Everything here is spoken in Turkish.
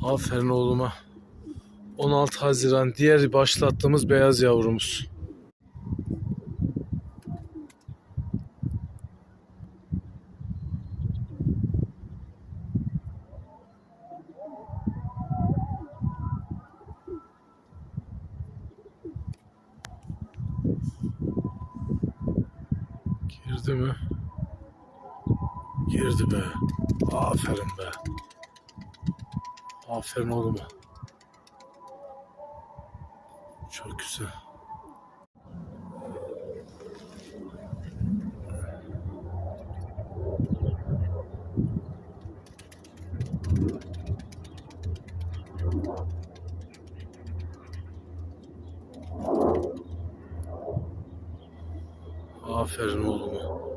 Aferin oğluma. 16 Haziran diğer başlattığımız beyaz yavrumuz. Girdi mi? Girdi be. Aferin be. Aferin oğluma. Çok güzel. Aferin oğluma.